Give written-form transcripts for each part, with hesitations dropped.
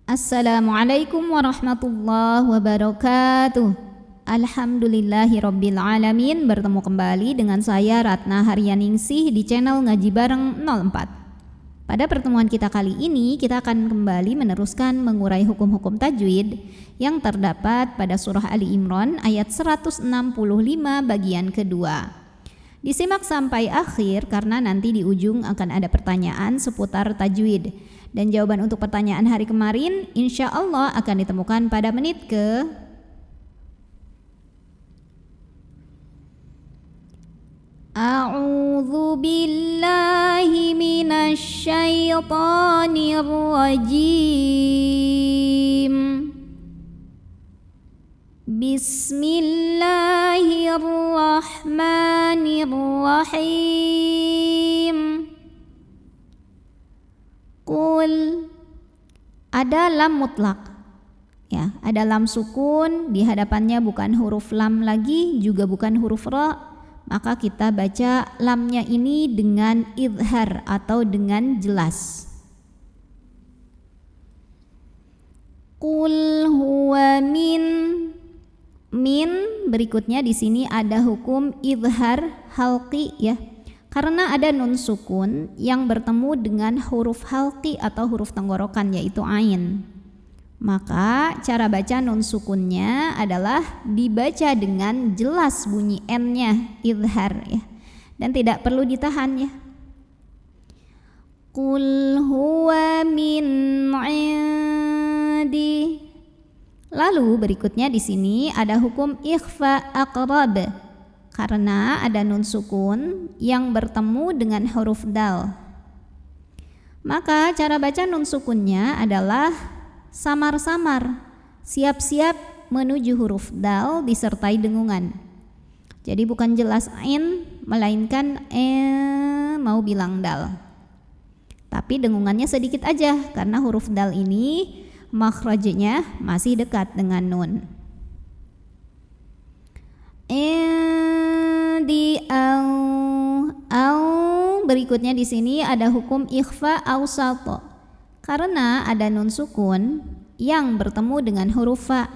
Assalamualaikum warahmatullahi wabarakatuh. Alhamdulillahirabbil alamin. Bertemu kembali dengan saya Ratna Haryaningsih di channel Ngaji Bareng 04. Pada pertemuan kita kali ini kita akan kembali meneruskan mengurai hukum-hukum tajwid yang terdapat pada surah Ali Imran ayat 165 bagian kedua. Disimak sampai akhir karena nanti di ujung akan ada pertanyaan seputar tajwid. Dan jawaban untuk pertanyaan hari kemarin insya Allah akan ditemukan pada menit ke A'udzu billahi minasy syaithanir rajim. Bismillahirrahmanirrahim. Qul, ada lam mutlak, ya, ada lam sukun, di hadapannya bukan huruf lam lagi, juga bukan huruf ra, maka kita baca lamnya ini dengan idhar atau dengan jelas. Qul huwa min berikutnya di sini ada hukum idhar halqi, ya. Karena ada nun sukun yang bertemu dengan huruf halqi atau huruf tenggorokan yaitu ain. Maka cara baca nun sukunnya adalah dibaca dengan jelas bunyi n-nya, idhar, ya. Dan tidak perlu ditahan, ya. Qul huwa min 'indi. Lalu berikutnya di sini ada hukum ikhfa aqrab. Karena ada nun sukun yang bertemu dengan huruf dal. Maka cara baca nun sukunnya adalah samar-samar, siap-siap menuju huruf dal disertai dengungan. Jadi bukan jelas ain, melainkan mau bilang dal. Tapi dengungannya sedikit aja karena huruf dal ini makhrajnya masih dekat dengan nun. Di au berikutnya di sini ada hukum ikhfa awsat. Karena ada nun sukun yang bertemu dengan huruf fa,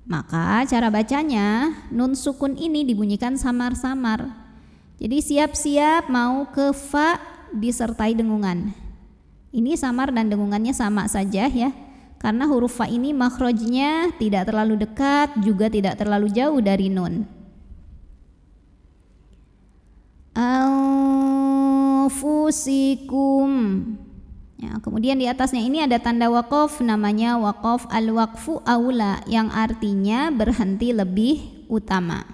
maka cara bacanya nun sukun ini dibunyikan samar-samar. Jadi siap-siap mau ke fa disertai dengungan. Ini samar dan dengungannya sama saja, ya. Karena huruf fa ini makhrajnya tidak terlalu dekat juga tidak terlalu jauh dari nun. Anfusikum. Ya, kemudian di atasnya ini ada tanda waqaf, namanya waqaf al-waqfu aula, yang artinya berhenti lebih utama.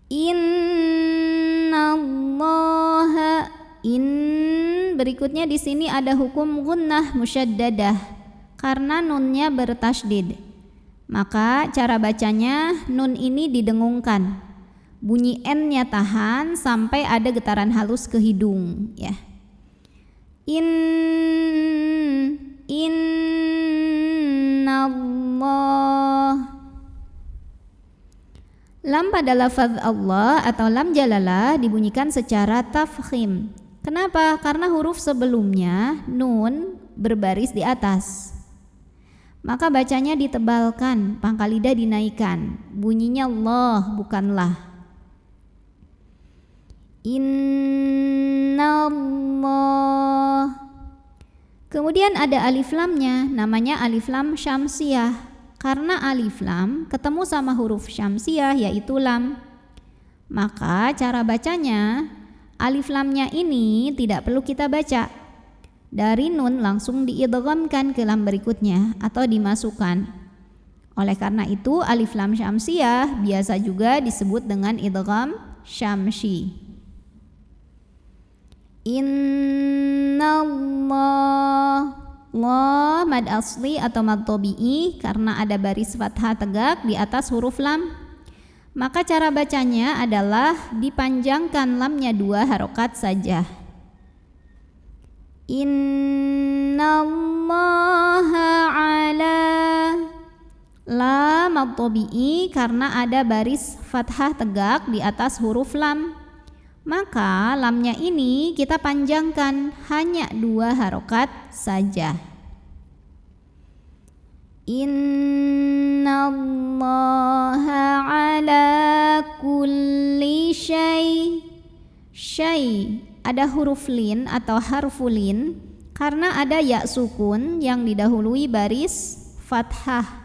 Innallaha, berikutnya di sini ada hukum gunnah musyaddadah karena nunnya bertasydid. Maka cara bacanya nun ini didengungkan. Bunyi n-nya tahan sampai ada getaran halus ke hidung, ya. Innallah. Lam pada lafaz Allah atau lam jalalah dibunyikan secara tafkhim. Kenapa? Karena huruf sebelumnya nun berbaris di atas. Maka bacanya ditebalkan, pangkal lidah dinaikkan. Bunyinya Allah bukanlah. Innallah. Kemudian ada alif lamnya, namanya alif lam syamsiyah. Karena alif lam ketemu sama huruf syamsiyah yaitu lam. Maka cara bacanya alif lamnya ini tidak perlu kita baca. Dari nun langsung diidghamkan ke lam berikutnya atau dimasukkan. Oleh karena itu alif lam syamsiyah biasa juga disebut dengan idgham syamsi. Innallah. La mad asli atau mad tabi'i karena ada baris fathah tegak di atas huruf lam. Maka cara bacanya adalah dipanjangkan lamnya 2 harokat saja. Innallaha ala. La mad tabi'i karena ada baris fathah tegak di atas huruf lam. Maka lamnya ini kita panjangkan hanya 2 harokat saja. Innallaha ala kulli syai. Syai ada huruf lin atau harfulin karena ada ya sukun yang didahului baris fathah.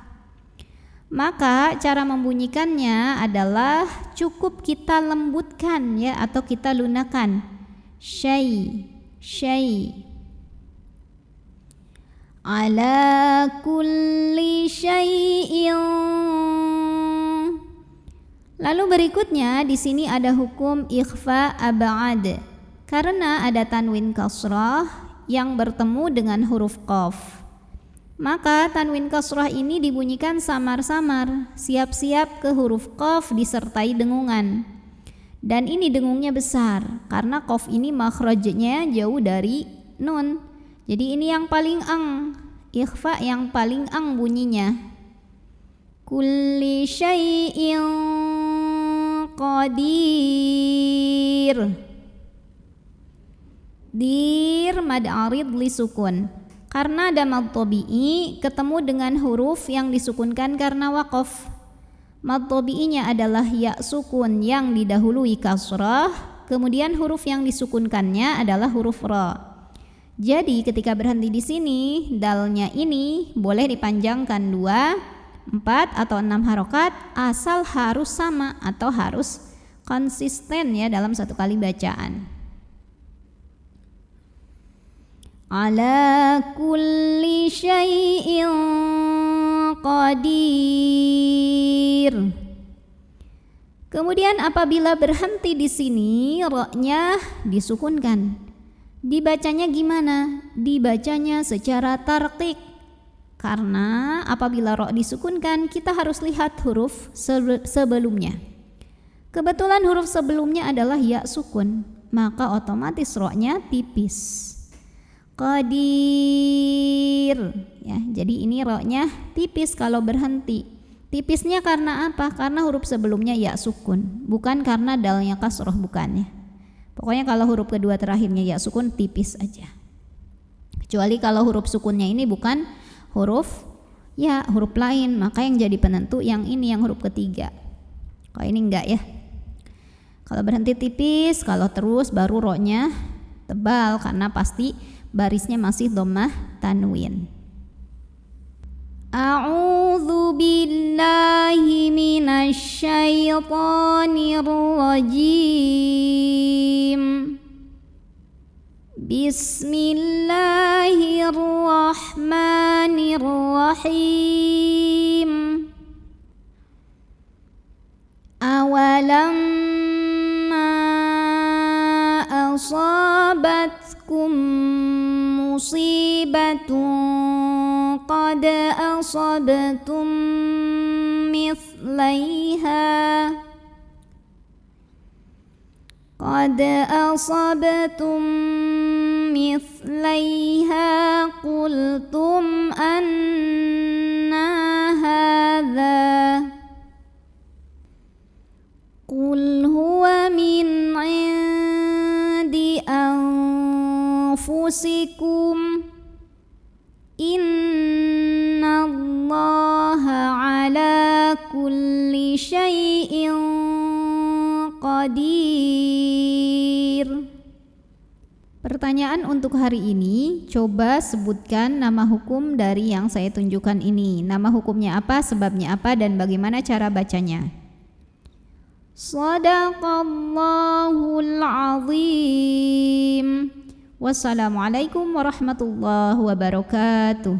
Maka cara membunyikannya adalah cukup kita lembutkan ya atau kita lunakan. Syai, syai. Ala kulli syai'in. Lalu berikutnya di sini ada hukum ikhfa ab'ad. Karena ada tanwin kasrah yang bertemu dengan huruf qaf. Maka tanwin kasrah ini dibunyikan samar-samar, siap-siap ke huruf qaf disertai dengungan. Dan ini dengungnya besar karena qaf ini makhrajnya jauh dari nun. Jadi ini yang paling ang, ikhfa yang paling ang bunyinya. Kulli syai'in qadir. Dir mad arid li sukun. Karena ada mad tabi'i ketemu dengan huruf yang disukunkan karena waqaf. Mad tabi'inya adalah ya sukun yang didahului kasrah, kemudian huruf yang disukunkannya adalah huruf ra. Jadi ketika berhenti di sini, dalnya ini boleh dipanjangkan 2, 4 atau 6 harokat asal harus sama atau harus konsisten ya dalam satu kali bacaan. Ala kulli syai'in qadir. Kemudian apabila berhenti di sini, ra-nya disukunkan. Dibacanya gimana? Dibacanya secara tarqiq. Karena apabila ra disukunkan, kita harus lihat huruf sebelumnya. Kebetulan huruf sebelumnya adalah ya sukun, maka otomatis ra-nya tipis. Qadir ya, jadi ini ra-nya tipis kalau berhenti. Tipisnya karena apa? Karena huruf sebelumnya ya sukun, bukan karena dalnya kasroh, bukannya. Pokoknya kalau huruf kedua terakhirnya ya sukun tipis aja. Kecuali kalau huruf sukunnya ini bukan huruf ya, huruf lain, maka yang jadi penentu yang ini, yang huruf ketiga. Kalau ini enggak ya. Kalau berhenti tipis, kalau terus baru ra-nya tebal karena pasti barisnya masih dhammah tanwin. A'udzu billahi minasy syaithanir rajim. Bismillahirrahmanirrahim. Awalam ma asabatkum musibatun qad asabtum mithlaiha qultum anna hadha qul huwa min indi anfusikum innallaha ala kulli syai'in qadir. Pertanyaan untuk hari ini, coba sebutkan nama hukum dari yang saya tunjukkan ini. Nama hukumnya apa, sebabnya apa, dan bagaimana cara bacanya. Shadaqallahul azim. Wassalamualaikum warahmatullahi wabarakatuh.